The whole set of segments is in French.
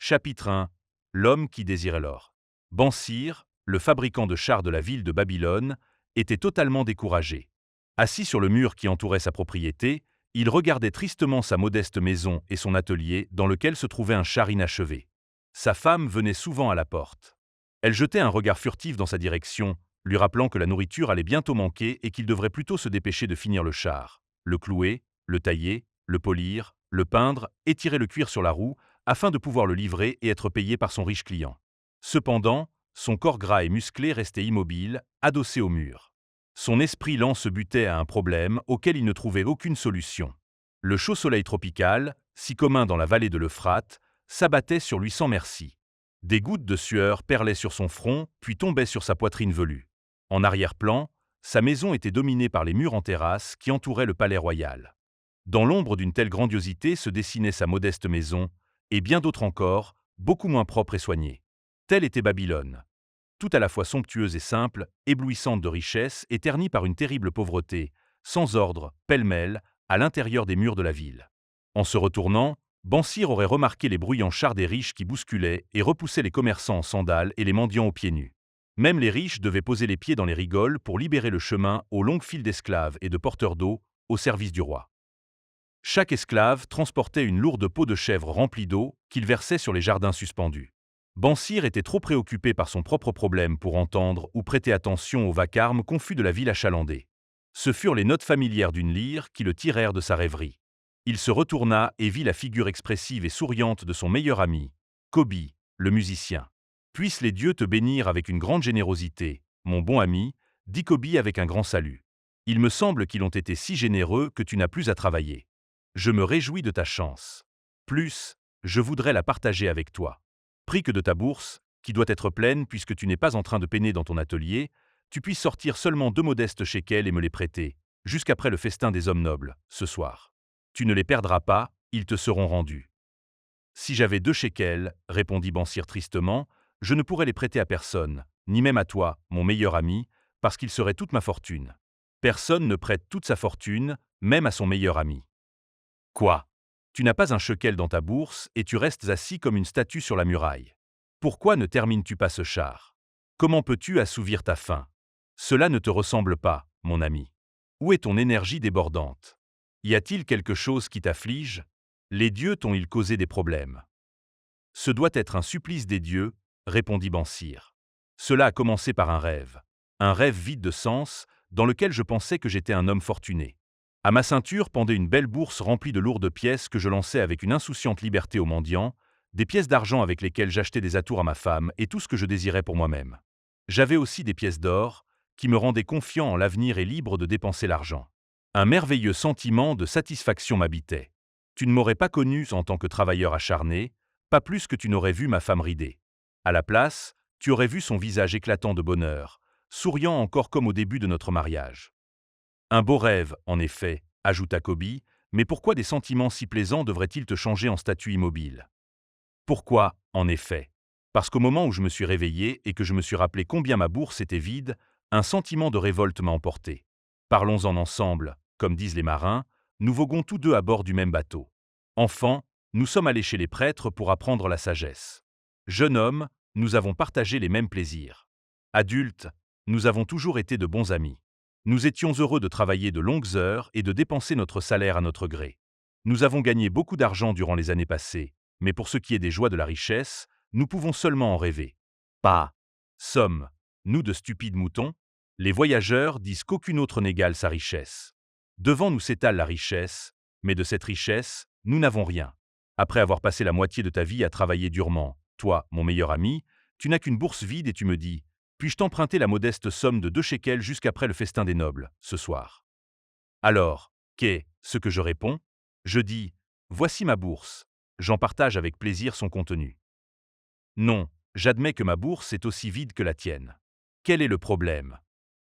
Chapitre 1. L'homme qui désirait l'or. Bansir, le fabricant de chars de la ville de Babylone, était totalement découragé. Assis sur le mur qui entourait sa propriété, il regardait tristement sa modeste maison et son atelier dans lequel se trouvait un char inachevé. Sa femme venait souvent à la porte. Elle jetait un regard furtif dans sa direction, lui rappelant que la nourriture allait bientôt manquer et qu'il devrait plutôt se dépêcher de finir le char, le clouer, le tailler, le polir, le peindre et tirer le cuir sur la roue, afin de pouvoir le livrer et être payé par son riche client. Cependant, son corps gras et musclé restait immobile, adossé au mur. Son esprit lent se butait à un problème auquel il ne trouvait aucune solution. Le chaud soleil tropical, si commun dans la vallée de l'Euphrate, s'abattait sur lui sans merci. Des gouttes de sueur perlaient sur son front, puis tombaient sur sa poitrine velue. En arrière-plan, sa maison était dominée par les murs en terrasse qui entouraient le palais royal. Dans l'ombre d'une telle grandiosité se dessinait sa modeste maison, et bien d'autres encore, beaucoup moins propres et soignées. Telle était Babylone. Tout à la fois somptueuse et simple, éblouissante de richesse et ternie par une terrible pauvreté, sans ordre, pêle-mêle, à l'intérieur des murs de la ville. En se retournant, Bansir aurait remarqué les bruyants chars des riches qui bousculaient et repoussaient les commerçants en sandales et les mendiants aux pieds nus. Même les riches devaient poser les pieds dans les rigoles pour libérer le chemin aux longues files d'esclaves et de porteurs d'eau au service du roi. Chaque esclave transportait une lourde peau de chèvre remplie d'eau qu'il versait sur les jardins suspendus. Bansir était trop préoccupé par son propre problème pour entendre ou prêter attention au vacarme confus de la ville achalandée. Ce furent les notes familières d'une lyre qui le tirèrent de sa rêverie. Il se retourna et vit la figure expressive et souriante de son meilleur ami, Kobi, le musicien. « Puissent les dieux te bénir avec une grande générosité, mon bon ami, dit Kobi avec un grand salut. Il me semble qu'ils ont été si généreux que tu n'as plus à travailler. Je me réjouis de ta chance. Plus, je voudrais la partager avec toi. Prie que de ta bourse, qui doit être pleine puisque tu n'es pas en train de peiner dans ton atelier, tu puisses sortir seulement 2 modestes shekels et me les prêter, jusqu'après le festin des hommes nobles, ce soir. Tu ne les perdras pas, ils te seront rendus. » Si j'avais 2 shekels, répondit Bansir tristement, je ne pourrais les prêter à personne, ni même à toi, mon meilleur ami, parce qu'ils seraient toute ma fortune. Personne ne prête toute sa fortune, même à son meilleur ami. Quoi? Tu n'as pas un shekel dans ta bourse et tu restes assis comme une statue sur la muraille. Pourquoi ne termines-tu pas ce char? Comment peux-tu assouvir ta faim? Cela ne te ressemble pas, mon ami. Où est ton énergie débordante? Y a-t-il quelque chose qui t'afflige? Les dieux t'ont-ils causé des problèmes? Ce doit être un supplice des dieux, répondit Bansir. Cela a commencé par un rêve vide de sens, dans lequel je pensais que j'étais un homme fortuné. À ma ceinture pendait une belle bourse remplie de lourdes pièces que je lançais avec une insouciante liberté aux mendiants, des pièces d'argent avec lesquelles j'achetais des atours à ma femme et tout ce que je désirais pour moi-même. J'avais aussi des pièces d'or, qui me rendaient confiant en l'avenir et libre de dépenser l'argent. Un merveilleux sentiment de satisfaction m'habitait. Tu ne m'aurais pas connu en tant que travailleur acharné, pas plus que tu n'aurais vu ma femme ridée. À la place, tu aurais vu son visage éclatant de bonheur, souriant encore comme au début de notre mariage. Un beau rêve, en effet, ajouta Kobi, mais pourquoi des sentiments si plaisants devraient-ils te changer en statue immobile? Pourquoi, en effet? Parce qu'au moment où je me suis réveillé et que je me suis rappelé combien ma bourse était vide, un sentiment de révolte m'a emporté. Parlons-en ensemble, comme disent les marins, nous voguons tous deux à bord du même bateau. Enfants, nous sommes allés chez les prêtres pour apprendre la sagesse. Jeune homme, nous avons partagé les mêmes plaisirs. Adultes, nous avons toujours été de bons amis. Nous étions heureux de travailler de longues heures et de dépenser notre salaire à notre gré. Nous avons gagné beaucoup d'argent durant les années passées, mais pour ce qui est des joies de la richesse, nous pouvons seulement en rêver. Pas. Sommes, nous de stupides moutons? Les voyageurs disent qu'aucune autre n'égale sa richesse. Devant nous s'étale la richesse, mais de cette richesse, nous n'avons rien. Après avoir passé la moitié de ta vie à travailler durement, toi, mon meilleur ami, tu n'as qu'une bourse vide et tu me dis: puis-je t'emprunter la modeste somme de 2 shekels jusqu'après le festin des nobles, ce soir? Alors, qu'est ce que je réponds? Je dis: voici ma bourse. J'en partage avec plaisir son contenu. Non, j'admets que ma bourse est aussi vide que la tienne. Quel est le problème?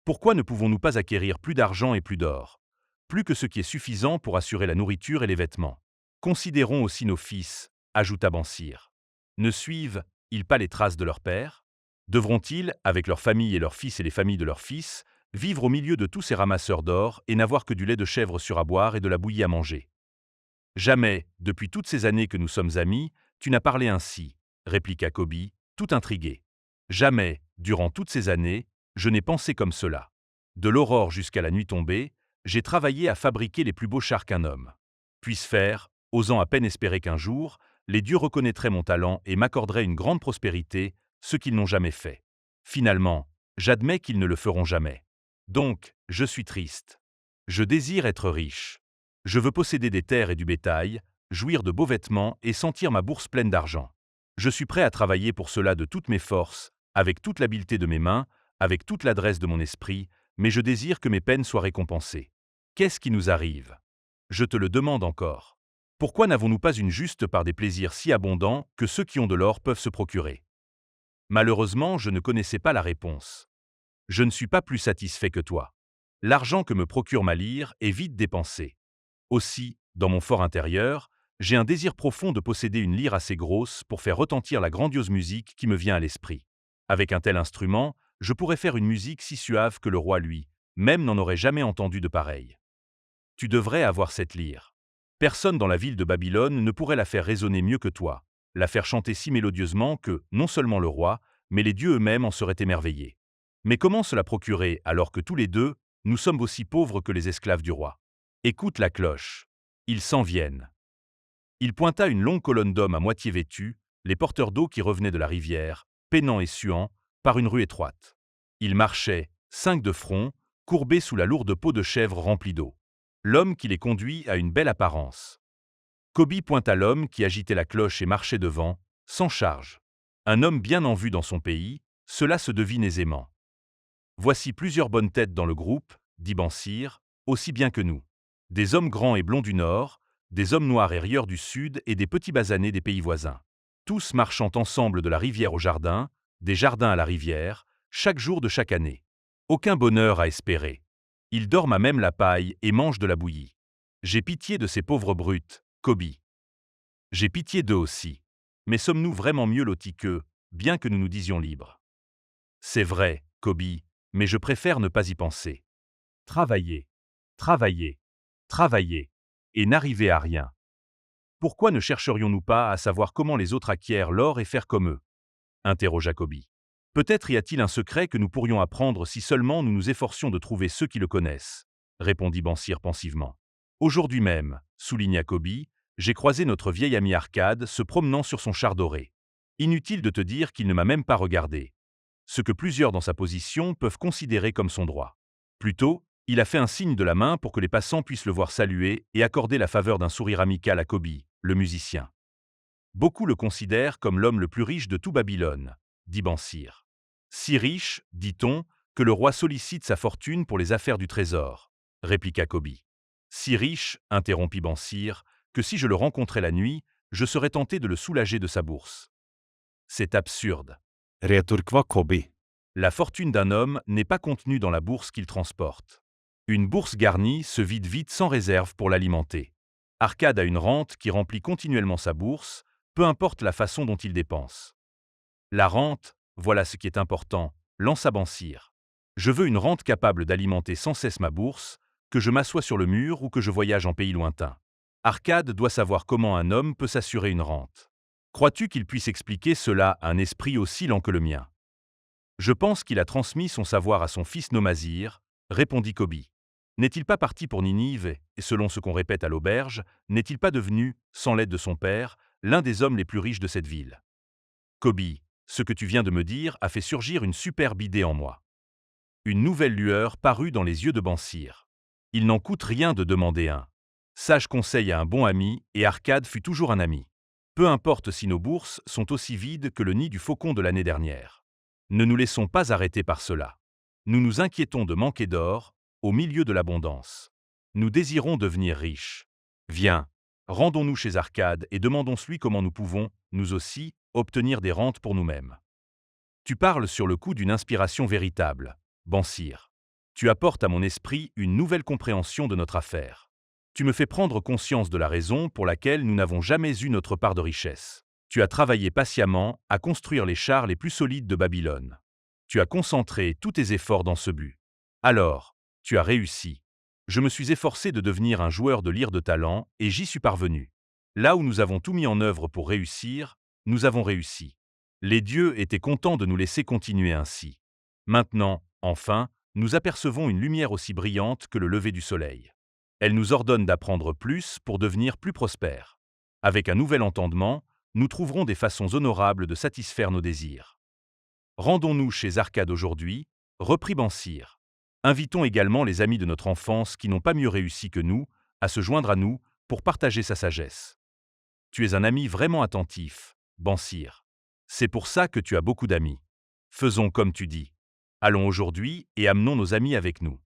Pourquoi ne pouvons-nous pas acquérir plus d'argent et plus d'or? Plus que ce qui est suffisant pour assurer la nourriture et les vêtements. Considérons aussi nos fils, ajouta Bansir. Ne suivent-ils pas les traces de leur père? Devront-ils, avec leurs familles et leurs fils et les familles de leurs fils, vivre au milieu de tous ces ramasseurs d'or et n'avoir que du lait de chèvre sur à boire et de la bouillie à manger? Jamais, depuis toutes ces années que nous sommes amis, tu n'as parlé ainsi, répliqua Kobi, tout intrigué. Jamais, durant toutes ces années, je n'ai pensé comme cela. De l'aurore jusqu'à la nuit tombée, j'ai travaillé à fabriquer les plus beaux chars qu'un homme puisse faire, osant à peine espérer qu'un jour, les dieux reconnaîtraient mon talent et m'accorderaient une grande prospérité, ce qu'ils n'ont jamais fait. Finalement, j'admets qu'ils ne le feront jamais. Donc, je suis triste. Je désire être riche. Je veux posséder des terres et du bétail, jouir de beaux vêtements et sentir ma bourse pleine d'argent. Je suis prêt à travailler pour cela de toutes mes forces, avec toute l'habileté de mes mains, avec toute l'adresse de mon esprit, mais je désire que mes peines soient récompensées. Qu'est-ce qui nous arrive? Je te le demande encore. Pourquoi n'avons-nous pas une juste part des plaisirs si abondants que ceux qui ont de l'or peuvent se procurer? Malheureusement, je ne connaissais pas la réponse. Je ne suis pas plus satisfait que toi. L'argent que me procure ma lyre est vite dépensé. Aussi, dans mon fort intérieur, j'ai un désir profond de posséder une lyre assez grosse pour faire retentir la grandiose musique qui me vient à l'esprit. Avec un tel instrument, je pourrais faire une musique si suave que le roi, lui, même n'en aurait jamais entendu de pareille. Tu devrais avoir cette lyre. Personne dans la ville de Babylone ne pourrait la faire résonner mieux que toi, la faire chanter si mélodieusement que, non seulement le roi, mais les dieux eux-mêmes en seraient émerveillés. Mais comment se la procurer alors que tous les deux, nous sommes aussi pauvres que les esclaves du roi? Écoute la cloche. Ils s'en viennent. Il pointa une longue colonne d'hommes à moitié vêtus, les porteurs d'eau qui revenaient de la rivière, peinants et suants, par une rue étroite. Ils marchaient, 5 de front, courbés sous la lourde peau de chèvre remplie d'eau. L'homme qui les conduit a une belle apparence. Kobi pointa l'homme qui agitait la cloche et marchait devant, sans charge. Un homme bien en vue dans son pays, cela se devine aisément. Voici plusieurs bonnes têtes dans le groupe, dit Bansir, aussi bien que nous. Des hommes grands et blonds du nord, des hommes noirs et rieurs du sud et des petits basanés des pays voisins. Tous marchant ensemble de la rivière au jardin, des jardins à la rivière, chaque jour de chaque année. Aucun bonheur à espérer. Ils dorment à même la paille et mangent de la bouillie. J'ai pitié de ces pauvres brutes, Kobi. J'ai pitié d'eux aussi. Mais sommes-nous vraiment mieux lotis qu'eux, bien que nous nous disions libres? C'est vrai, Kobi, mais je préfère ne pas y penser. Travailler, travailler, travailler, et n'arriver à rien. Pourquoi ne chercherions-nous pas à savoir comment les autres acquièrent l'or et faire comme eux? Interrogea Kobi. Peut-être y a-t-il un secret que nous pourrions apprendre si seulement nous nous efforcions de trouver ceux qui le connaissent, répondit Bansir pensivement. Aujourd'hui même, souligna Kobi, j'ai croisé notre vieil ami Arcade se promenant sur son char doré. Inutile de te dire qu'il ne m'a même pas regardé. Ce que plusieurs dans sa position peuvent considérer comme son droit. Plutôt, il a fait un signe de la main pour que les passants puissent le voir saluer et accorder la faveur d'un sourire amical à Kobi, le musicien. Beaucoup le considèrent comme l'homme le plus riche de tout Babylone, dit Bansir. Si riche, dit-on, que le roi sollicite sa fortune pour les affaires du trésor, répliqua Kobi. Si riche, interrompit Bansir, que si je le rencontrais la nuit, je serais tenté de le soulager de sa bourse. C'est absurde. Retorqua Kobi. La fortune d'un homme n'est pas contenue dans la bourse qu'il transporte. Une bourse garnie se vide vite sans réserve pour l'alimenter. Arcade a une rente qui remplit continuellement sa bourse, peu importe la façon dont il dépense. La rente, voilà ce qui est important, lança Bansir. Je veux une rente capable d'alimenter sans cesse ma bourse, que je m'assoie sur le mur ou que je voyage en pays lointain. Arcade doit savoir comment un homme peut s'assurer une rente. Crois-tu qu'il puisse expliquer cela à un esprit aussi lent que le mien? Je pense qu'il a transmis son savoir à son fils Nomazir, répondit Kobi. N'est-il pas parti pour Ninive, et selon ce qu'on répète à l'auberge, n'est-il pas devenu, sans l'aide de son père, l'un des hommes les plus riches de cette ville? Kobi, ce que tu viens de me dire a fait surgir une superbe idée en moi. Une nouvelle lueur parut dans les yeux de Bansir. Il n'en coûte rien de demander un. Sage conseil à un bon ami, et Arcade fut toujours un ami. Peu importe si nos bourses sont aussi vides que le nid du faucon de l'année dernière. Ne nous laissons pas arrêter par cela. Nous nous inquiétons de manquer d'or, au milieu de l'abondance. Nous désirons devenir riches. Viens, rendons-nous chez Arcade et demandons-lui comment nous pouvons, nous aussi, obtenir des rentes pour nous-mêmes. Tu parles sur le coup d'une inspiration véritable, Bansir. Tu apportes à mon esprit une nouvelle compréhension de notre affaire. Tu me fais prendre conscience de la raison pour laquelle nous n'avons jamais eu notre part de richesse. Tu as travaillé patiemment à construire les chars les plus solides de Babylone. Tu as concentré tous tes efforts dans ce but. Alors, tu as réussi. Je me suis efforcé de devenir un joueur de lyre de talent et j'y suis parvenu. Là où nous avons tout mis en œuvre pour réussir, nous avons réussi. Les dieux étaient contents de nous laisser continuer ainsi. Maintenant, enfin, nous apercevons une lumière aussi brillante que le lever du soleil. Elle nous ordonne d'apprendre plus pour devenir plus prospères. Avec un nouvel entendement, nous trouverons des façons honorables de satisfaire nos désirs. Rendons-nous chez Arcade aujourd'hui, reprit Bansir. Invitons également les amis de notre enfance qui n'ont pas mieux réussi que nous à se joindre à nous pour partager sa sagesse. Tu es un ami vraiment attentif, Bansir. C'est pour ça que tu as beaucoup d'amis. Faisons comme tu dis. Allons aujourd'hui et amenons nos amis avec nous.